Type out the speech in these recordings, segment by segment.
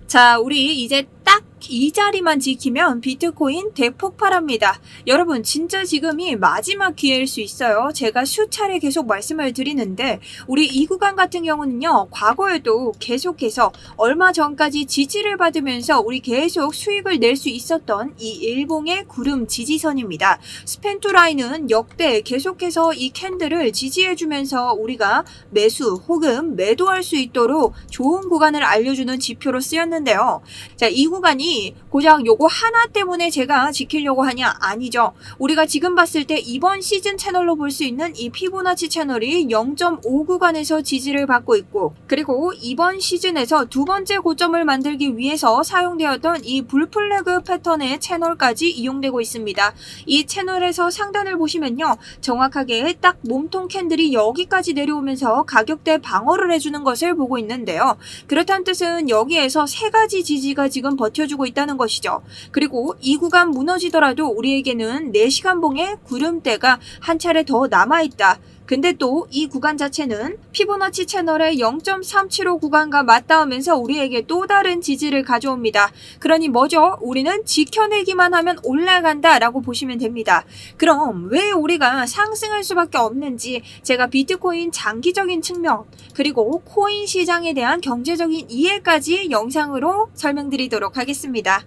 자, 우리 이제 딱 이 자리만 지키면 비트코인 대폭발합니다. 여러분, 진짜 지금이 마지막 기회일 수 있어요. 제가 수차례 계속 말씀을 드리는데 우리 이 구간 같은 경우는요, 과거에도 계속해서 얼마 전까지 지지를 받으면서 우리 계속 수익을 낼 수 있었던 이 일봉의 구름 지지선입니다. 스펜투 라인은 역대 계속해서 이 캔들을 지지해주면서 우리가 매수 혹은 매도할 수 있도록 좋은 구간을 알려주는 지표로 쓰였는데요. 자, 이 구간이 고작 요거 하나 때문에 제가 지키려고 하냐? 아니죠. 우리가 지금 봤을 때 이번 시즌 채널로 볼 수 있는 이 피보나치 채널이 0.5 구간에서 지지를 받고 있고, 그리고 이번 시즌에서 두 번째 고점을 만들기 위해서 사용되었던 이 불플래그 패턴의 채널까지 이용되고 있습니다. 이 채널에서 상단을 보시면요, 정확하게 딱 몸통 캔들이 여기까지 내려오면서 가격대 방어를 해주는 것을 보고 있는데요. 그렇다는 뜻은 여기에서 세 가지 지지가 지금 버텨주고 있다는 것이죠. 그리고 이 구간 무너지더라도 우리에게는 4시간 봉의 구름대가 한 차례 더 남아있다. 근데 또 이 구간 자체는 피보나치 채널의 0.375 구간과 맞닿으면서 우리에게 또 다른 지지를 가져옵니다. 그러니 뭐죠? 우리는 지켜내기만 하면 올라간다 라고 보시면 됩니다. 그럼 왜 우리가 상승할 수밖에 없는지 제가 비트코인 장기적인 측면, 그리고 코인 시장에 대한 경제적인 이해까지 영상으로 설명드리도록 하겠습니다.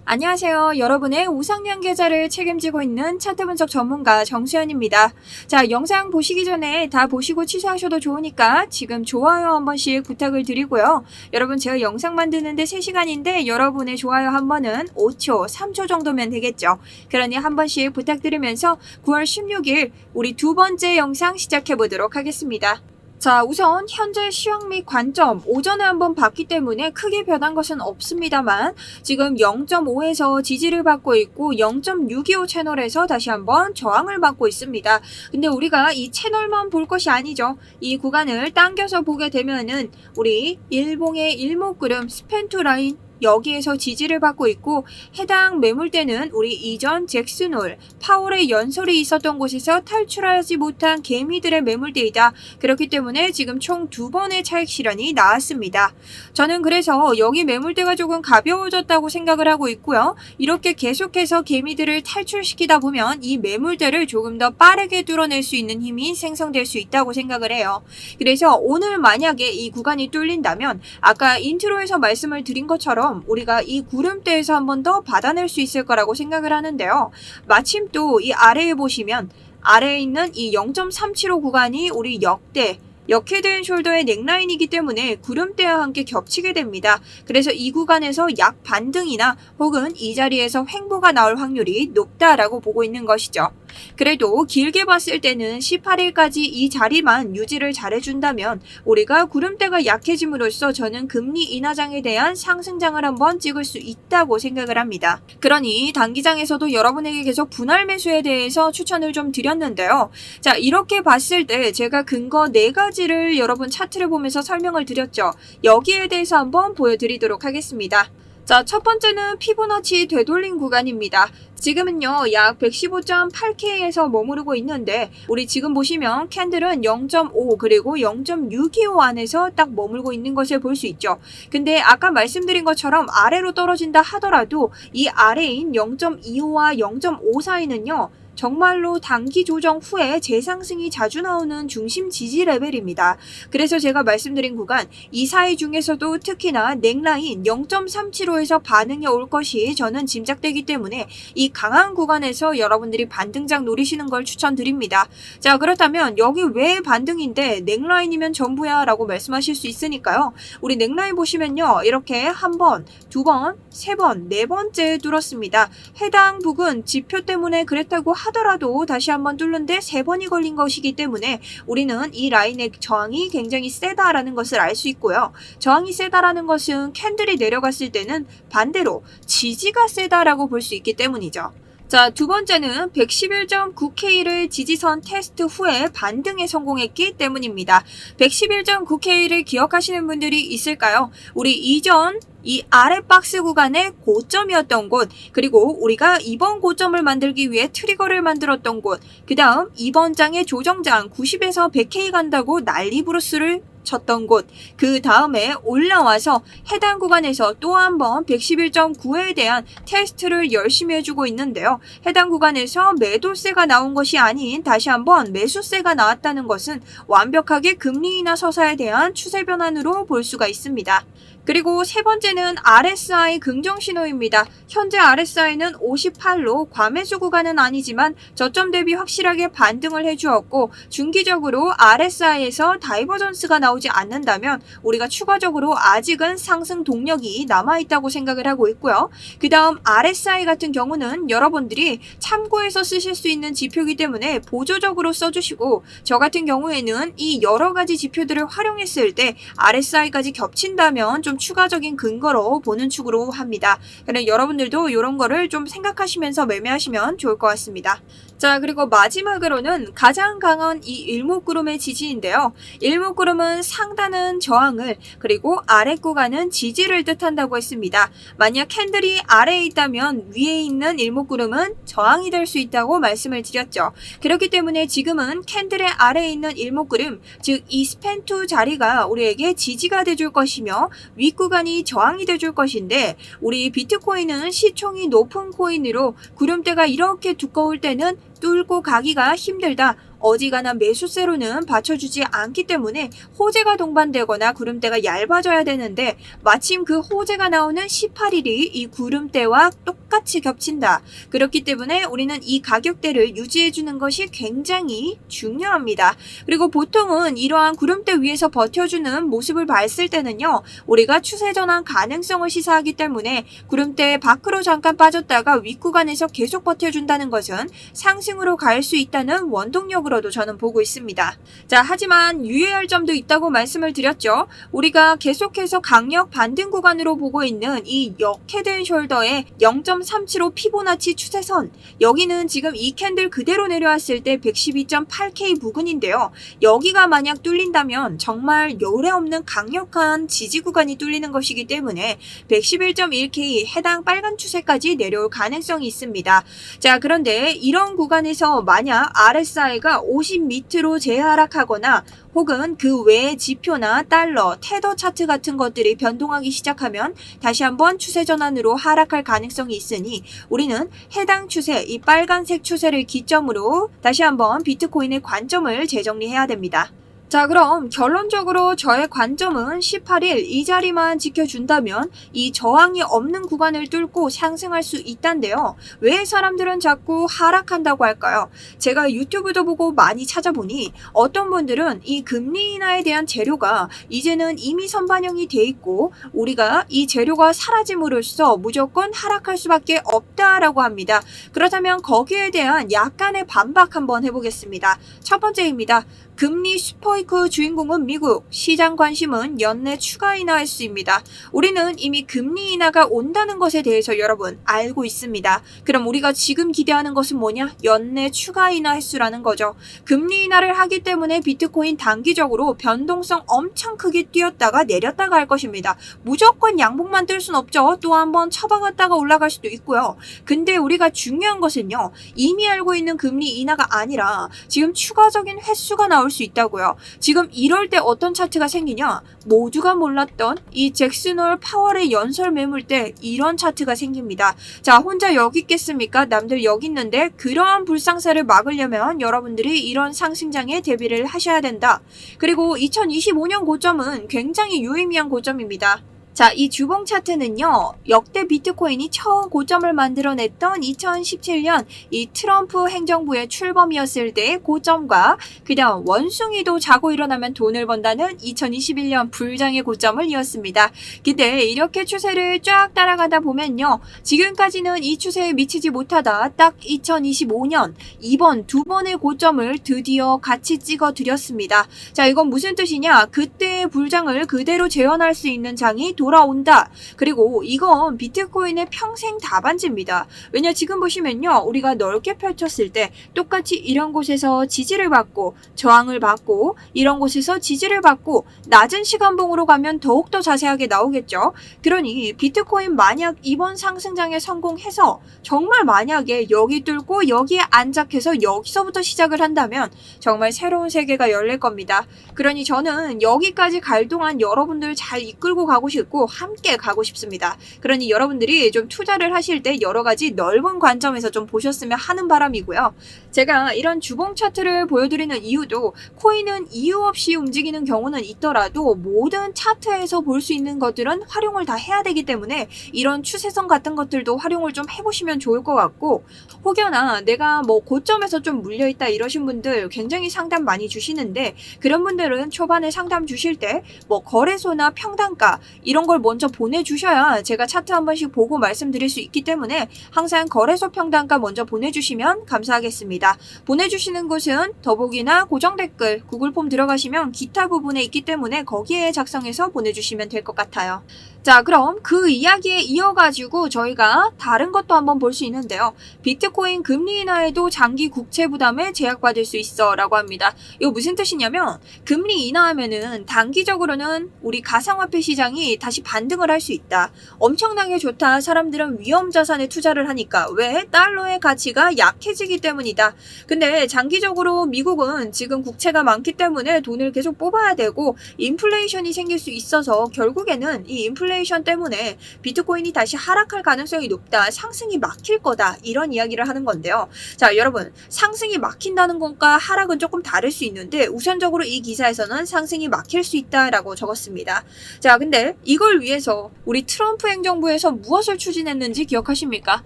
안녕하세요. 여러분의 우상향 계좌를 책임지고 있는 차트 분석 전문가 정수연입니다. 자, 영상 보시기 전에 다 보시고 취소하셔도 좋으니까 지금 좋아요 한 번씩 부탁을 드리고요. 여러분, 제가 영상 만드는데 3시간인데 여러분의 좋아요 한 번은 5초, 3초 정도면 되겠죠. 그러니 한 번씩 부탁드리면서 9월 16일 우리 두 번째 영상 시작해 보도록 하겠습니다. 자, 우선 현재 시황 및 관점 오전에 한번 봤기 때문에 크게 변한 것은 없습니다만 지금 0.5에서 지지를 받고 있고 0.625 채널에서 다시 한번 저항을 받고 있습니다. 근데 우리가 이 채널만 볼 것이 아니죠. 이 구간을 당겨서 보게 되면은 우리 일봉의 일목구름 스펜투 라인 여기에서 지지를 받고 있고, 해당 매물대는 우리 이전 잭슨홀, 파월의 연설이 있었던 곳에서 탈출하지 못한 개미들의 매물대이다. 그렇기 때문에 지금 총 2번의 차익 실현이 나왔습니다. 저는 그래서 여기 매물대가 조금 가벼워졌다고 생각을 하고 있고요. 이렇게 계속해서 개미들을 탈출시키다 보면 이 매물대를 조금 더 빠르게 뚫어낼 수 있는 힘이 생성될 수 있다고 생각을 해요. 그래서 오늘 만약에 이 구간이 뚫린다면 아까 인트로에서 말씀을 드린 것처럼 우리가 이 구름대에서 한 번 더 받아낼 수 있을 거라고 생각을 하는데요. 마침 또 이 아래에 보시면 아래에 있는 이 0.375 구간이 우리 역대 헤드앤숄더의 넥라인이기 때문에 구름대와 함께 겹치게 됩니다. 그래서 이 구간에서 약 반등이나 혹은 이 자리에서 횡보가 나올 확률이 높다라고 보고 있는 것이죠. 그래도 길게 봤을 때는 18일까지 이 자리만 유지를 잘해준다면 우리가 구름대가 약해짐으로써 저는 금리 인하장에 대한 상승장을 한번 찍을 수 있다고 생각을 합니다. 그러니 단기장에서도 여러분에게 계속 분할 매수에 대해서 추천을 좀 드렸는데요. 자, 이렇게 봤을 때 제가 근거 4가지를 여러분 차트를 보면서 설명을 드렸죠. 여기에 대해서 한번 보여드리도록 하겠습니다. 자, 첫 번째는 피보나치 되돌림 구간입니다. 지금은요, 약 115.8K에서 머무르고 있는데 우리 지금 보시면 캔들은 0.5 그리고 0.625 안에서 딱 머물고 있는 것을 볼 수 있죠. 근데 아까 말씀드린 것처럼 아래로 떨어진다 하더라도 이 아래인 0.25와 0.5 사이는요, 정말로 단기 조정 후에 재상승이 자주 나오는 중심 지지 레벨입니다. 그래서 제가 말씀드린 구간 이 사이 중에서도 특히나 넥라인 0.375에서 반응이 올 것이 저는 짐작되기 때문에 이 강한 구간에서 여러분들이 반등장 노리시는 걸 추천드립니다. 자, 그렇다면 여기 왜 반등인데 넥라인이면 전부야 라고 말씀하실 수 있으니까요. 우리 넥라인 보시면요, 이렇게 한 번, 두 번, 세 번, 네 번째 뚫었습니다. 해당 부근 지표 때문에 그랬다고 하더라도 다시 한번 뚫는데 3번이 걸린 것이기 때문에 우리는 이 라인의 저항이 굉장히 세다라는 것을 알 수 있고요. 저항이 세다라는 것은 캔들이 내려갔을 때는 반대로 지지가 세다라고 볼 수 있기 때문이죠. 자, 두 번째는 111.9K를 지지선 테스트 후에 반등에 성공했기 때문입니다. 111.9K를 기억하시는 분들이 있을까요? 우리 이전 이 아래 박스 구간의 고점이었던 곳, 그리고 우리가 이번 고점을 만들기 위해 트리거를 만들었던 곳, 그 다음 이번 장의 조정장 90에서 100K 간다고 난리 브루스를 쳤던 곳, 그 다음에 올라와서 해당 구간에서 또 한 번 111.9에 대한 테스트를 열심히 해주고 있는데요. 해당 구간에서 매도세가 나온 것이 아닌 다시 한번 매수세가 나왔다는 것은 완벽하게 금리 인하 서사에 대한 추세 변환으로 볼 수가 있습니다. 그리고 세 번째는 RSI 긍정 신호입니다. 현재 RSI는 58로 과매수 구간은 아니지만 저점 대비 확실하게 반등을 해주었고, 중기적으로 RSI에서 다이버전스가 나오지 않는다면 우리가 추가적으로 아직은 상승 동력이 남아있다고 생각을 하고 있고요. 그 다음 RSI 같은 경우는 여러분들이 참고해서 쓰실 수 있는 지표이기 때문에 보조적으로 써주시고, 저 같은 경우에는 이 여러가지 지표들을 활용했을 때 RSI까지 겹친다면 좀 추가적인 근거로 보는 축으로 합니다. 그래서 여러분들도 이런 거를 좀 생각하시면서 매매하시면 좋을 것 같습니다. 자, 그리고 마지막으로는 가장 강한 이 일목구름의 지지인데요. 일목구름은 상단은 저항을, 그리고 아래 구간은 지지를 뜻한다고 했습니다. 만약 캔들이 아래에 있다면 위에 있는 일목구름은 저항이 될 수 있다고 말씀을 드렸죠. 그렇기 때문에 지금은 캔들의 아래에 있는 일목구름, 즉 이 스팬2 자리가 우리에게 지지가 돼줄 것이며 윗구간이 저항이 돼줄 것인데, 우리 비트코인은 시총이 높은 코인으로 구름대가 이렇게 두꺼울 때는 뚫고 가기가 힘들다. 어지간한 매수세로는 받쳐주지 않기 때문에 호재가 동반되거나 구름대가 얇아져야 되는데, 마침 그 호재가 나오는 18일이 이 구름대와 똑같이 겹친다. 그렇기 때문에 우리는 이 가격대를 유지해주는 것이 굉장히 중요합니다. 그리고 보통은 이러한 구름대 위에서 버텨주는 모습을 봤을 때는요, 우리가 추세 전환 가능성을 시사하기 때문에 구름대 밖으로 잠깐 빠졌다가 윗구간에서 계속 버텨준다는 것은 상승으로 갈 수 있다는 원동력으로 로도 저는 보고 있습니다. 자, 하지만 유의할 점도 있다고 말씀을 드렸죠. 우리가 계속해서 강력 반등 구간으로 보고 있는 이 역헤드앤숄더의 0.375 피보나치 추세선, 여기는 지금 이 캔들 그대로 내려왔을 때 112.8K 부근인데요. 여기가 만약 뚫린다면 정말 요래 없는 강력한 지지 구간이 뚫리는 것이기 때문에 111.1K 해당 빨간 추세까지 내려올 가능성이 있습니다. 자, 그런데 이런 구간에서 만약 RSI가 50 밑으로 재하락하거나 혹은 그 외의 지표나 달러, 테더 차트 같은 것들이 변동하기 시작하면 다시 한번 추세 전환으로 하락할 가능성이 있으니, 우리는 해당 추세, 이 빨간색 추세를 기점으로 다시 한번 비트코인의 관점을 재정리해야 됩니다. 자, 그럼 결론적으로 저의 관점은 18일 이 자리만 지켜준다면 이 저항이 없는 구간을 뚫고 상승할 수 있단데요. 왜 사람들은 자꾸 하락한다고 할까요? 제가 유튜브도 보고 많이 찾아보니 어떤 분들은 이 금리 인하에 대한 재료가 이제는 이미 선반영이 돼 있고 우리가 이 재료가 사라짐으로써 무조건 하락할 수밖에 없다라고 합니다. 그렇다면 거기에 대한 약간의 반박 한번 해보겠습니다. 첫 번째입니다. 금리 스파이크 주인공은 미국, 시장 관심은 연내 추가 인하 횟수입니다. 우리는 이미 금리 인하가 온다는 것에 대해서 여러분 알고 있습니다. 그럼 우리가 지금 기대하는 것은 뭐냐? 연내 추가 인하 횟수라는 거죠. 금리 인하를 하기 때문에 비트코인 단기적으로 변동성 엄청 크게 뛰었다가 내렸다가 할 것입니다. 무조건 양봉만 뜰 순 없죠. 또 한번 쳐박았다가 올라갈 수도 있고요. 근데 우리가 중요한 것은요, 이미 알고 있는 금리 인하가 아니라 지금 추가적인 횟수가 나올 수 있다고요. 지금 이럴 때 어떤 차트가 생기냐? 모두가 몰랐던 이 잭슨홀 파월의 연설 매물 때 이런 차트가 생깁니다. 자, 혼자 여기 있겠습니까? 남들 여기 있는데 그러한 불상사를 막으려면 여러분들이 이런 상승장에 대비를 하셔야 된다. 그리고 2025년 고점은 굉장히 유의미한 고점입니다. 자, 이 주봉 차트는요, 역대 비트코인이 처음 고점을 만들어냈던 2017년 이 트럼프 행정부의 출범이었을 때의 고점과 그 다음 원숭이도 자고 일어나면 돈을 번다는 2021년 불장의 고점을 이었습니다. 근데 이렇게 추세를 쫙 따라가다 보면요, 지금까지는 이 추세에 미치지 못하다 딱 2025년 이번 두 번의 고점을 드디어 같이 찍어 드렸습니다. 자, 이건 무슨 뜻이냐? 그때의 불장을 그대로 재현할 수 있는 장이 돌아온다. 그리고 이건 비트코인의 평생 답안지입니다. 왜냐 지금 보시면요. 우리가 넓게 펼쳤을 때 똑같이 이런 곳에서 지지를 받고 저항을 받고 이런 곳에서 지지를 받고 낮은 시간봉으로 가면 더욱더 자세하게 나오겠죠. 그러니 비트코인 만약 이번 상승장에 성공해서 정말 만약에 여기 뚫고 여기에 안착해서 여기서부터 시작을 한다면 정말 새로운 세계가 열릴 겁니다. 그러니 저는 여기까지 갈 동안 여러분들 잘 이끌고 가고 싶고 함께 가고 싶습니다. 그러니 여러분들이 좀 투자를 하실 때 여러 가지 넓은 관점에서 좀 보셨으면 하는 바람이고요. 제가 이런 주봉 차트를 보여드리는 이유도 코인은 이유 없이 움직이는 경우는 있더라도 모든 차트에서 볼 수 있는 것들은 활용을 다 해야 되기 때문에 이런 추세선 같은 것들도 활용을 좀 해보시면 좋을 것 같고, 혹여나 내가 뭐 고점에서 좀 물려있다 이러신 분들 굉장히 상담 많이 주시는데 그런 분들은 초반에 상담 주실 때 뭐 거래소나 평단가 이런 걸 먼저 보내주셔야 제가 차트 한 번씩 보고 말씀드릴 수 있기 때문에 항상 거래소 평단가 먼저 보내주시면 감사하겠습니다. 보내주시는 곳은 더보기나 고정 댓글, 구글 폼 들어가시면 기타 부분에 있기 때문에 거기에 작성해서 보내주시면 될 것 같아요. 자, 그럼 그 이야기에 이어가지고 저희가 다른 것도 한번 볼 수 있는데요. 비트코인 금리 인하에도 장기 국채 부담에 제약받을 수 있어 라고 합니다. 이거 무슨 뜻이냐면 금리 인하하면은 단기적으로는 우리 가상화폐 시장이 다시 반등을 할 수 있다. 엄청나게 좋다. 사람들은 위험 자산에 투자를 하니까. 왜? 달러의 가치가 약해지기 때문이다. 근데 장기적으로 미국은 지금 국채가 많기 때문에 돈을 계속 뽑아야 되고 인플레이션이 생길 수 있어서 결국에는 이 인플레이션 때문에 비트코인이 다시 하락할 가능성이 높다. 상승이 막힐 거다. 이런 이야기를 하는 건데요. 자, 여러분, 상승이 막힌다는 것과 하락은 조금 다를 수 있는데 우선적으로 이 기사에서는 상승이 막힐 수 있다라고 적었습니다. 자, 근데 이걸 위해서 우리 트럼프 행정부에서 무엇을 추진했는지 기억하십니까?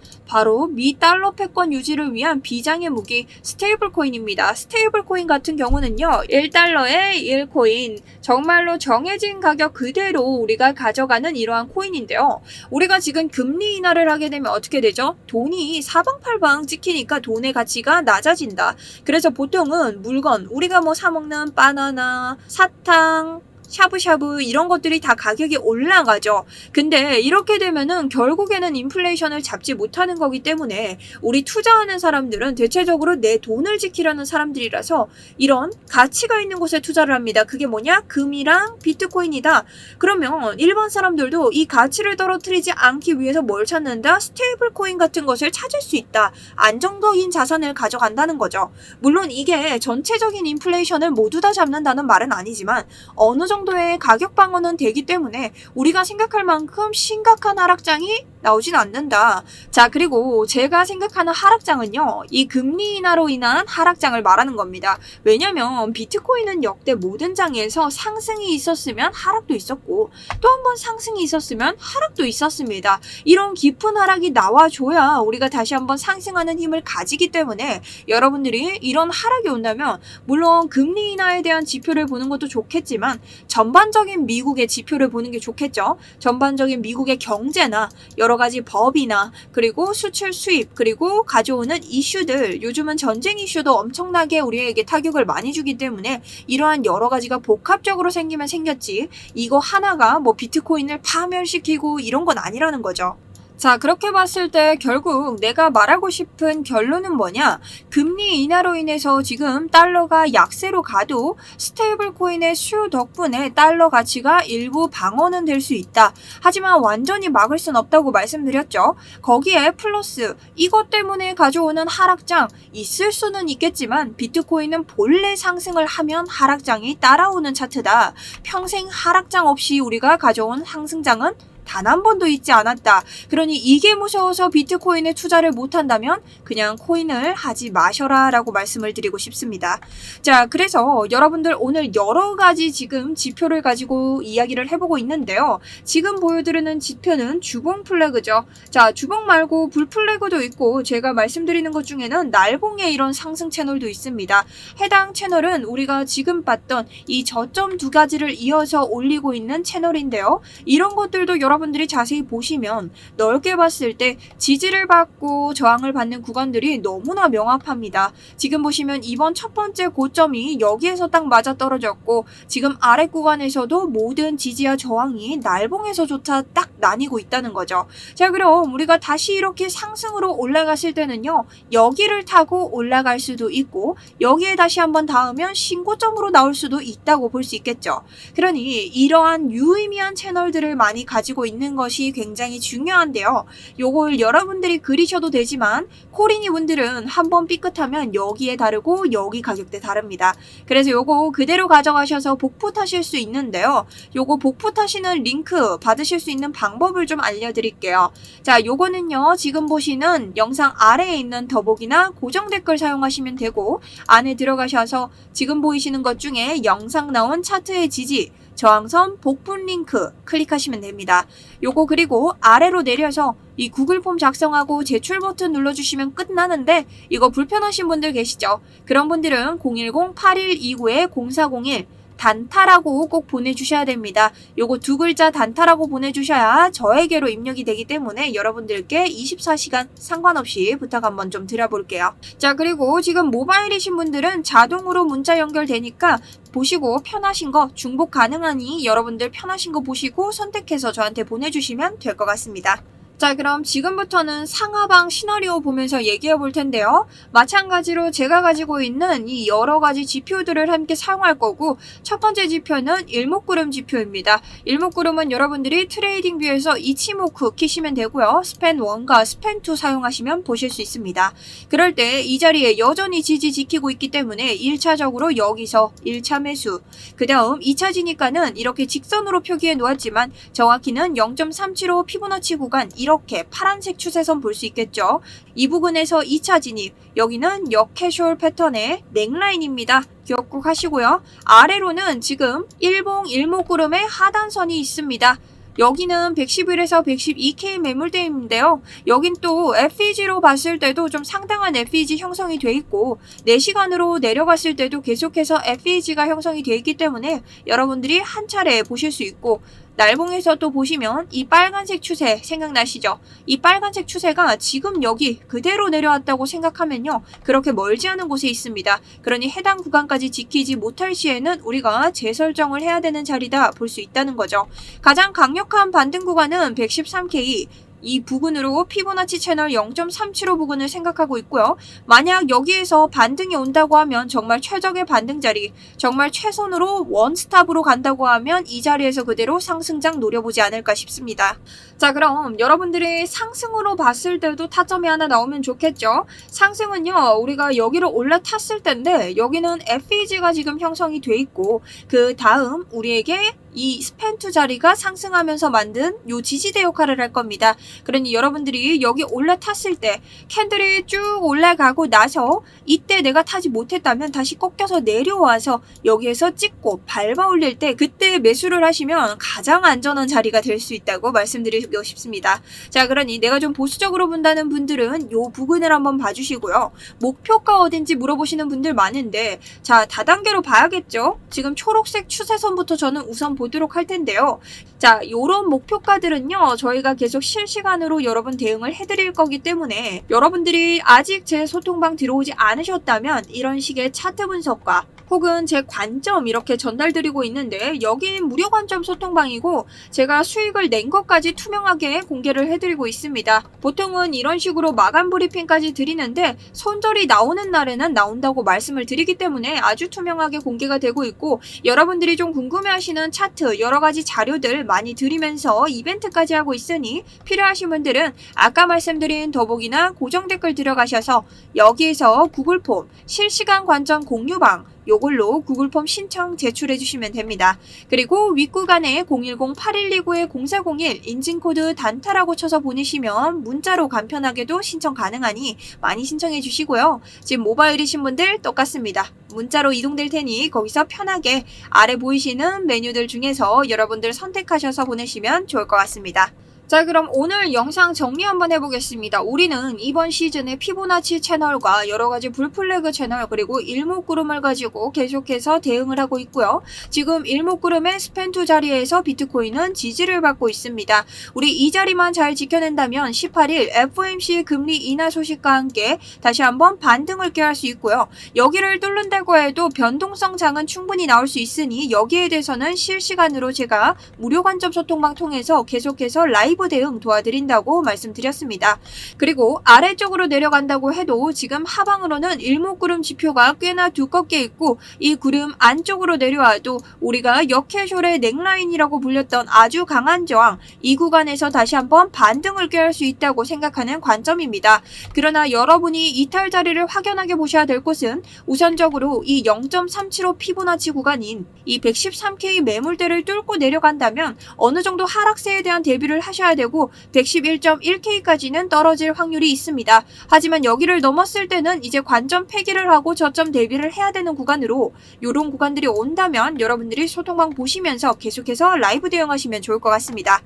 바로 미 달러 패권 유지를 위한 비장의 무기 스테이블 코인입니다. 스테이블 코인 같은 경우는요. 1달러에 1코인, 정말로 정해진 가격 그대로 우리가 가져가는 이러한 코인인데요. 우리가 지금 금리 인하를 하게 되면 어떻게 되죠? 돈이 사방팔방 찍히니까 돈의 가치가 낮아진다. 그래서 보통은 물건, 우리가 뭐 사먹는 바나나, 사탕, 샤브샤브 이런 것들이 다 가격이 올라가죠. 근데 이렇게 되면은 결국에는 인플레이션을 잡지 못하는 거기 때문에 우리 투자하는 사람들은 대체적으로 내 돈을 지키려는 사람들이라서 이런 가치가 있는 곳에 투자를 합니다. 그게 뭐냐? 금이랑 비트코인이다. 그러면 일반 사람들도 이 가치를 떨어뜨리지 않기 위해서 뭘 찾는다? 스테이블 코인 같은 것을 찾을 수 있다. 안정적인 자산을 가져간다는 거죠. 물론 이게 전체적인 인플레이션을 모두 다 잡는다는 말은 아니지만 어느 정도의 가격 방어는 되기 때문에 우리가 생각할 만큼 심각한 하락장이 나오진 않는다. 자, 그리고 제가 생각하는 하락장은요. 이 금리 인하로 인한 하락장을 말하는 겁니다. 왜냐면 비트코인은 역대 모든 장에서 상승이 있었으면 하락도 있었고 또 한 번 상승이 있었으면 하락도 있었습니다. 이런 깊은 하락이 나와줘야 우리가 다시 한번 상승하는 힘을 가지기 때문에 여러분들이 이런 하락이 온다면 물론 금리 인하에 대한 지표를 보는 것도 좋겠지만 전반적인 미국의 지표를 보는 게 좋겠죠. 전반적인 미국의 경제나 여러 가지 법이나 그리고 수출 수입 그리고 가져오는 이슈들, 요즘은 전쟁 이슈도 엄청나게 우리에게 타격을 많이 주기 때문에 이러한 여러 가지가 복합적으로 생기면 생겼지 이거 하나가 뭐 비트코인을 파멸시키고 이런 건 아니라는 거죠. 자, 그렇게 봤을 때 결국 내가 말하고 싶은 결론은 뭐냐? 금리 인하로 인해서 지금 달러가 약세로 가도 스테이블 코인의 수요 덕분에 달러 가치가 일부 방어는 될 수 있다. 하지만 완전히 막을 순 없다고 말씀드렸죠. 거기에 플러스 이것 때문에 가져오는 하락장 있을 수는 있겠지만 비트코인은 본래 상승을 하면 하락장이 따라오는 차트다. 평생 하락장 없이 우리가 가져온 상승장은 단 한 번도 있지 않았다. 그러니 이게 무서워서 비트코인에 투자를 못한다면 그냥 코인을 하지 마셔라 라고 말씀을 드리고 싶습니다. 자, 그래서 여러분들 오늘 여러 가지 지금 지표를 가지고 이야기를 해보고 있는데요. 지금 보여드리는 지표는 주봉 플래그죠. 자, 주봉 말고 불 플래그도 있고 제가 말씀드리는 것 중에는 날봉의 이런 상승 채널도 있습니다. 해당 채널은 우리가 지금 봤던 이 저점 두 가지를 이어서 올리고 있는 채널인데요. 이런 것들도 여러분 여러분들이 자세히 보시면 넓게 봤을 때 지지를 받고 저항을 받는 구간들이 너무나 명확합니다. 지금 보시면 이번 첫 번째 고점이 여기에서 딱 맞아떨어졌고 지금 아래 구간에서도 모든 지지와 저항이 날봉에서조차 딱 나뉘고 있다는 거죠. 자, 그럼 우리가 다시 이렇게 상승으로 올라갔을 때는요, 여기를 타고 올라갈 수도 있고 여기에 다시 한번 닿으면 신고점으로 나올 수도 있다고 볼 수 있겠죠. 그러니 이러한 유의미한 채널들을 많이 가지고 있는 것이 굉장히 중요한데요. 요걸 여러분들이 그리셔도 되지만 코리니 분들은 한번 삐끗하면 여기에 다르고 여기 가격대 다릅니다. 그래서 요거 그대로 가져가셔서 복붙 하실 수 있는데요. 요거 복붙 하시는 링크 받으실 수 있는 방법을 좀 알려드릴게요. 자, 요거는요, 지금 보시는 영상 아래에 있는 더보기나 고정 댓글 사용하시면 되고, 안에 들어가셔서 지금 보이시는 것 중에 영상 나온 차트의 지지, 저항선 복분 링크 클릭하시면 됩니다. 요거 그리고 아래로 내려서 이 구글 폼 작성하고 제출 버튼 눌러주시면 끝나는데, 이거 불편하신 분들 계시죠? 그런 분들은 010-8129-0401 단타라고 꼭 보내주셔야 됩니다. 요거 두 글자 단타라고 보내주셔야 저에게로 입력이 되기 때문에 여러분들께 24시간 상관없이 부탁 한번 좀 드려볼게요. 자, 그리고 지금 모바일이신 분들은 자동으로 문자 연결되니까 보시고 편하신 거, 중복 가능하니 여러분들 편하신 거 보시고 선택해서 저한테 보내주시면 될 것 같습니다. 자, 그럼 지금부터는 상하방 시나리오 보면서 얘기해 볼 텐데요. 마찬가지로 제가 가지고 있는 이 여러 가지 지표들을 함께 사용할 거고, 첫 번째 지표는 일목구름 지표입니다. 일목구름은 여러분들이 트레이딩 뷰에서 이치모쿠 키시면 되고요. 스팬 1과 스팬 2 사용하시면 보실 수 있습니다. 그럴 때 이 자리에 여전히 지지 지키고 있기 때문에 1차적으로 여기서 1차 매수, 그 다음 2차 지니까는 이렇게 직선으로 표기해 놓았지만 정확히는 0.375 피보나치 구간, 이렇게 파란색 추세선 볼 수 있겠죠. 이 부분에서 2차 진입, 여기는 역캐주얼 패턴의 넥라인입니다. 기억 꼭 하시고요. 아래로는 지금 일봉 일목구름의 하단선이 있습니다. 여기는 111에서 112K 매물대인데요. 여긴 또 FEG로 봤을 때도 좀 상당한 FEG 형성이 돼 있고 4시간으로 내려갔을 때도 계속해서 FEG가 형성이 돼 있기 때문에 여러분들이 한 차례 보실 수 있고, 날봉에서 또 보시면 이 빨간색 추세 생각나시죠? 이 빨간색 추세가 지금 여기 그대로 내려왔다고 생각하면요, 그렇게 멀지 않은 곳에 있습니다. 그러니 해당 구간까지 지키지 못할 시에는 우리가 재설정을 해야 되는 자리다 볼 수 있다는 거죠. 가장 강력한 반등 구간은 113K, 이 부근으로 피보나치 채널 0.375 부근을 생각하고 있고요. 만약 여기에서 반등이 온다고 하면 정말 최적의 반등 자리, 정말 최선으로 원스탑으로 간다고 하면 이 자리에서 그대로 상승장 노려보지 않을까 싶습니다. 자, 그럼 여러분들이 상승으로 봤을 때도 타점이 하나 나오면 좋겠죠. 상승은요, 우리가 여기로 올라탔을 텐데 여기는 FEG가 지금 형성이 돼 있고, 그 다음 우리에게 이 스팬2 자리가 상승하면서 만든 요 지지대 역할을 할 겁니다. 그러니 여러분들이 여기 올라탔을 때 캔들이 쭉 올라가고 나서 이때 내가 타지 못했다면 다시 꺾여서 내려와서 여기에서 찍고 밟아 올릴 때 그때 매수를 하시면 가장 안전한 자리가 될 수 있다고 말씀드리고 싶습니다. 자, 그러니 내가 좀 보수적으로 본다는 분들은 요 부근을 한번 봐주시고요. 목표가 어딘지 물어보시는 분들 많은데, 자, 다단계로 봐야겠죠. 지금 초록색 추세선부터 저는 우선 보도록 할 텐데요. 자, 요런 목표가들은요, 저희가 계속 실시간으로 여러분 대응을 해드릴 거기 때문에 여러분들이 아직 제 소통방 들어오지 않으셨다면 이런 식의 차트 분석과 혹은 제 관점 이렇게 전달드리고 있는데, 여긴 무료 관점 소통방이고 제가 수익을 낸 것까지 투명하게 공개를 해드리고 있습니다. 보통은 이런 식으로 마감 브리핑까지 드리는데 손절이 나오는 날에는 나온다고 말씀을 드리기 때문에 아주 투명하게 공개가 되고 있고, 여러분들이 좀 궁금해하시는 차트 여러가지 자료들 많이 드리면서 이벤트까지 하고 있으니 필요하신 분들은 아까 말씀드린 더보기나 고정 댓글 들어가셔서 여기에서 구글폼 실시간 관점 공유방 요걸로 구글폼 신청 제출해 주시면 됩니다. 그리고 윗구간에 010-8129-0401 인증코드 단타라고 쳐서 보내시면 문자로 간편하게도 신청 가능하니 많이 신청해 주시고요. 지금 모바일이신 분들 똑같습니다. 문자로 이동될 테니 거기서 편하게 아래 보이시는 메뉴들 중에서 여러분들 선택하셔서 보내시면 좋을 것 같습니다. 자, 그럼 오늘 영상 정리 한번 해보겠습니다. 우리는 이번 시즌에 피보나치 채널과 여러가지 불플래그 채널 그리고 일목구름을 가지고 계속해서 대응을 하고 있고요. 지금 일목구름의 스펜2 자리에서 비트코인은 지지를 받고 있습니다. 우리 이 자리만 잘 지켜낸다면 18일 FOMC 금리 인하 소식과 함께 다시 한번 반등을 꾀할 수 있고요. 여기를 뚫는다고 해도 변동성 장은 충분히 나올 수 있으니 여기에 대해서는 실시간으로 제가 무료 관점 소통방 통해서 계속해서 라이브 대응 도와드린다고 말씀드렸습니다. 그리고 아래쪽으로 내려간다고 해도 지금 하방으로는 일목구름 지표가 꽤나 두껍게 있고 이 구름 안쪽으로 내려와도 우리가 역해쇼의 넥라인이라고 불렸던 아주 강한 저항, 이 구간에서 다시 한번 반등을 꾀할 수 있다고 생각하는 관점입니다. 그러나 여러분이 이탈 자리를 확연하게 보셔야 될 곳은 우선적으로 이 0.375 피보나치 구간인 이 113K 매물대를 뚫고 내려간다면 어느 정도 하락세에 대한 대비를 하셔야 되고 111.1K까지는 떨어질 확률이 있습니다. 하지만 여기를 넘었을 때는 이제 관점 폐기를 하고 저점 대비를 해야 되는 구간으로 이런 구간들이 온다면 여러분들이 소통방 보시면서 계속해서 라이브 대응하시면 좋을 것 같습니다.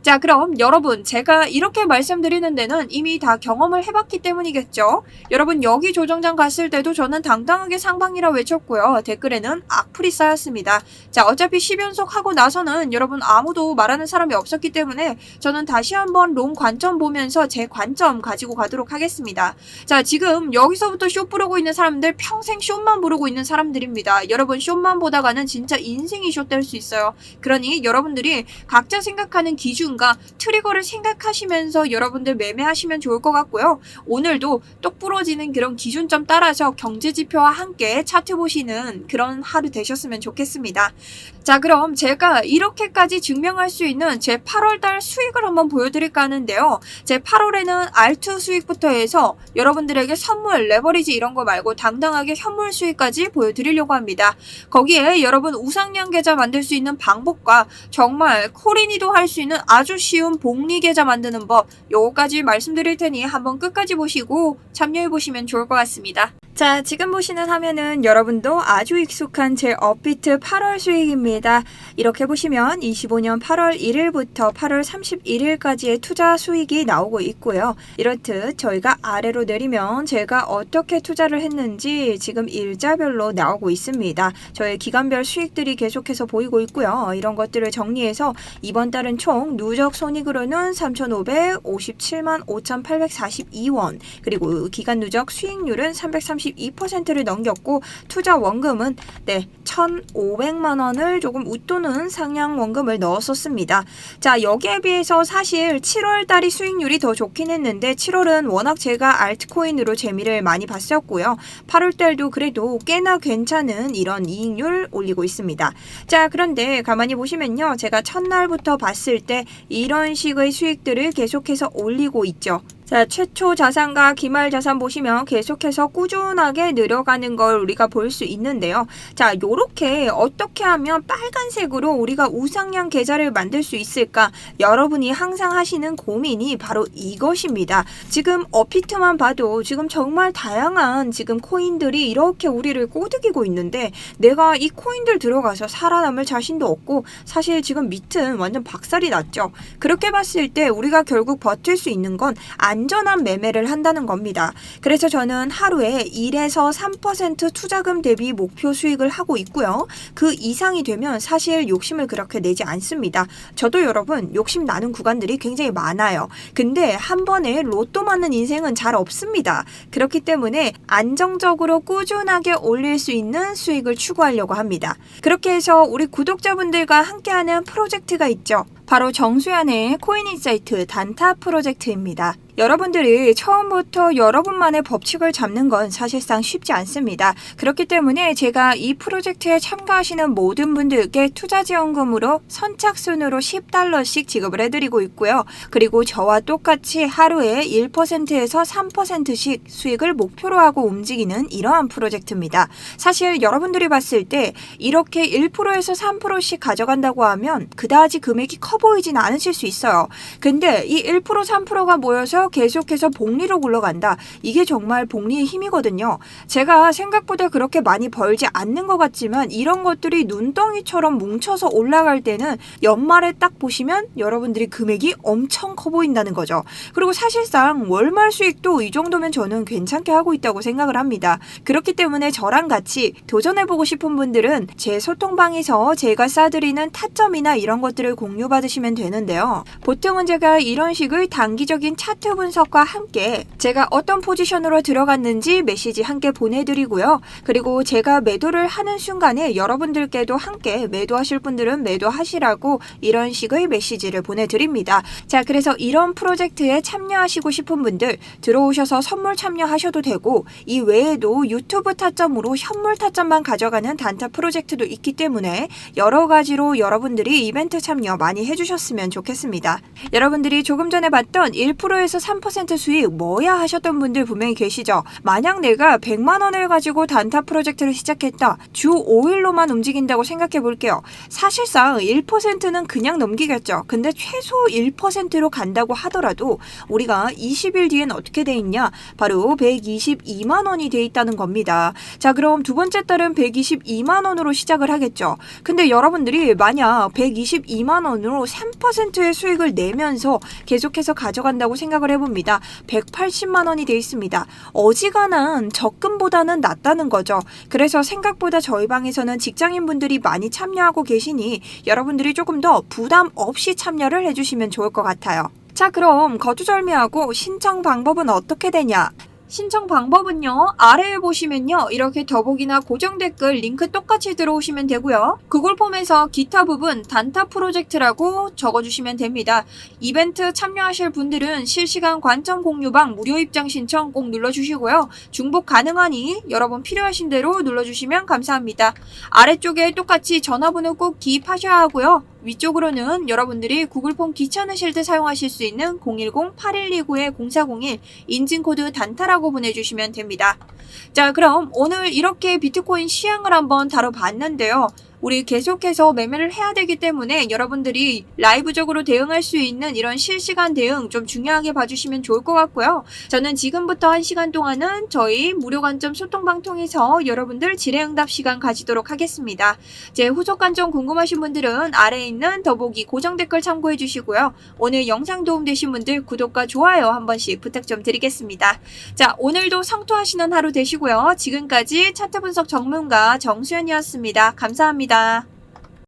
자, 그럼 여러분, 제가 이렇게 말씀드리는 데는 이미 다 경험을 해봤기 때문이겠죠. 여러분, 여기 조정장 갔을 때도 저는 당당하게 상방이라 외쳤고요. 댓글에는 악플이 쌓였습니다. 자, 어차피 10연속 하고 나서는 여러분 아무도 말하는 사람이 없었기 때문에 저는 다시 한번 롱 관점 보면서 제 관점 가지고 가도록 하겠습니다. 자, 지금 여기서부터 쇼 부르고 있는 사람들 평생 쇼만 부르고 있는 사람들입니다. 여러분, 쇼만 보다가는 진짜 인생이 쇼 될 수 있어요. 그러니 여러분들이 각자 생각하는 기준 트리거를 생각하시면서 여러분들 매매하시면 좋을 것 같고요. 오늘도 똑 부러지는 그런 기준점 따라서 경제지표와 함께 차트 보시는 그런 하루 되셨으면 좋겠습니다. 자, 그럼 제가 이렇게까지 증명할 수 있는 제 8월달 수익을 한번 보여드릴까 하는데요. 제 8월에는 알트 수익부터 해서 여러분들에게 선물, 레버리지 이런 거 말고 당당하게 현물 수익까지 보여드리려고 합니다. 거기에 여러분 우상향 계좌 만들 수 있는 방법과 정말 코린이도 할 수 있는 아주 쉬운 복리 계좌 만드는 법, 요거까지 말씀드릴 테니 한번 끝까지 보시고 참여해 보시면 좋을 것 같습니다. 자, 지금 보시는 화면은 여러분도 아주 익숙한 제 업비트 8월 수익입니다. 이렇게 보시면 25년 8월 1일부터 8월 31일까지의 투자 수익이 나오고 있고요. 이렇듯 저희가 아래로 내리면 제가 어떻게 투자를 했는지 지금 일자별로 나오고 있습니다. 저의 기간별 수익들이 계속해서 보이고 있고요. 이런 것들을 정리해서 이번 달은 총 누적 손익으로는 3,557만 5,842원, 그리고 기간 누적 수익률은 332%를 넘겼고 투자 원금은 1,500만 원을 조금 웃도는 상향 원금을 넣었었습니다. 자, 여기에 비해서 사실 7월 달이 수익률이 더 좋긴 했는데 7월은 워낙 제가 알트코인으로 재미를 많이 봤었고요. 8월 달도 그래도 꽤나 괜찮은 이런 이익률 올리고 있습니다. 자, 그런데 가만히 보시면요. 제가 첫날부터 봤을 때 이런 식의 수익들을 계속해서 올리고 있죠. 자, 최초 자산과 기말 자산 보시면 계속해서 꾸준하게 늘어가는 걸 우리가 볼 수 있는데요. 자, 요렇게 어떻게 하면 빨간색으로 우리가 우상향 계좌를 만들 수 있을까? 여러분이 항상 하시는 고민이 바로 이것입니다. 지금 업비트만 봐도 지금 정말 다양한 지금 코인들이 이렇게 우리를 꼬드기고 있는데 내가 이 코인들 들어가서 살아남을 자신도 없고 사실 지금 밑은 완전 박살이 났죠. 그렇게 봤을 때 우리가 결국 버틸 수 있는 건 안전한 매매를 한다는 겁니다. 그래서 저는 하루에 1에서 3% 투자금 대비 목표 수익을 하고 있고요. 그 이상이 되면 사실 욕심을 그렇게 내지 않습니다. 저도 여러분 욕심 나는 구간들이 굉장히 많아요. 근데 한 번에 로또 맞는 인생은 잘 없습니다. 그렇기 때문에 안정적으로 꾸준하게 올릴 수 있는 수익을 추구하려고 합니다. 그렇게 해서 우리 구독자분들과 함께하는 프로젝트가 있죠. 바로 정수연의 코인인사이트 단타 프로젝트입니다. 여러분들이 처음부터 여러분만의 법칙을 잡는 건 사실상 쉽지 않습니다. 그렇기 때문에 제가 이 프로젝트에 참가하시는 모든 분들께 투자지원금으로 선착순으로 $10씩 지급을 해드리고 있고요. 그리고 저와 똑같이 하루에 1%에서 3%씩 수익을 목표로 하고 움직이는 이러한 프로젝트입니다. 사실 여러분들이 봤을 때 이렇게 1%에서 3%씩 가져간다고 하면 그다지 금액이 커 커 보이진 않으실 수 있어요. 근데 이 1%, 3%가 모여서 계속해서 복리로 굴러간다. 이게 정말 복리의 힘이거든요. 제가 생각보다 그렇게 많이 벌지 않는 것 같지만 이런 것들이 눈덩이처럼 뭉쳐서 올라갈 때는 연말에 딱 보시면 여러분들이 금액이 엄청 커 보인다는 거죠. 그리고 사실상 월말 수익도 이 정도면 저는 괜찮게 하고 있다고 생각을 합니다. 그렇기 때문에 저랑 같이 도전해보고 싶은 분들은 제 소통방에서 제가 싸드리는 타점이나 이런 것들을 공유받으시면 되는데요. 보통은 제가 이런 식의 단기적인 차트 분석과 함께 제가 어떤 포지션으로 들어갔는지 메시지 함께 보내드리고요. 그리고 제가 매도를 하는 순간에 여러분들께도 함께 매도하실 분들은 매도하시라고 이런 식의 메시지를 보내드립니다. 자, 그래서 이런 프로젝트에 참여하시고 싶은 분들 들어오셔서 선물 참여하셔도 되고 이 외에도 유튜브 타점으로 현물 타점만 가져가는 단타 프로젝트도 있기 때문에 여러 가지로 여러분들이 이벤트 참여 많이 해주셨으면 좋겠습니다. 여러분들이 조금 전에 봤던 1%에서 3% 수익 뭐야 하셨던 분들 분명히 계시죠? 만약 내가 100만 원을 가지고 단타 프로젝트를 시작했다. 주 5일로만 움직인다고 생각해 볼게요. 사실상 1%는 그냥 넘기겠죠. 근데 최소 1%로 간다고 하더라도 우리가 20일 뒤엔 어떻게 돼 있냐? 바로 122만 원이 돼 있다는 겁니다. 자, 그럼 두 번째 달은 122만 원으로 시작을 하겠죠. 근데 여러분들이 만약 122만 원으로 3%의 수익을 내면서 계속해서 가져간다고 생각을 해봅니다. 180만 원이 돼 있습니다. 어지간한 적금보다는 낫다는 거죠. 그래서 생각보다 저희 방에서는 직장인분들이 많이 참여하고 계시니 여러분들이 조금 더 부담 없이 참여를 해주시면 좋을 것 같아요. 자, 그럼 거두절미하고 신청 방법은 어떻게 되냐? 신청 방법은요, 아래에 보시면요, 이렇게 더보기나 고정 댓글 링크 똑같이 들어오시면 되고요. 구글 폼에서 기타 부분 단타 프로젝트라고 적어주시면 됩니다. 이벤트 참여하실 분들은 실시간 관점 공유방 무료 입장 신청 꼭 눌러주시고요. 중복 가능하니 여러분 필요하신 대로 눌러주시면 감사합니다. 아래쪽에 똑같이 전화번호 꼭 기입하셔야 하고요. 위쪽으로는 여러분들이 구글폼 귀찮으실 때 사용하실 수 있는 010-8129-0401 인증코드 단타라고 보내주시면 됩니다. 자, 그럼 오늘 이렇게 비트코인 시황을 한번 다뤄봤는데요. 우리 계속해서 매매를 해야 되기 때문에 여러분들이 라이브적으로 대응할 수 있는 이런 실시간 대응 좀 중요하게 봐주시면 좋을 것 같고요. 저는 지금부터 1시간 동안은 저희 무료 관점 소통방 통해서 여러분들 질의응답 시간 가지도록 하겠습니다. 제 후속 관점 궁금하신 분들은 아래에 있는 더보기 고정 댓글 참고해 주시고요. 오늘 영상 도움되신 분들 구독과 좋아요 한 번씩 부탁 좀 드리겠습니다. 자, 오늘도 성투하시는 하루 되시고요. 지금까지 차트 분석 전문가 정수연이었습니다. 감사합니다.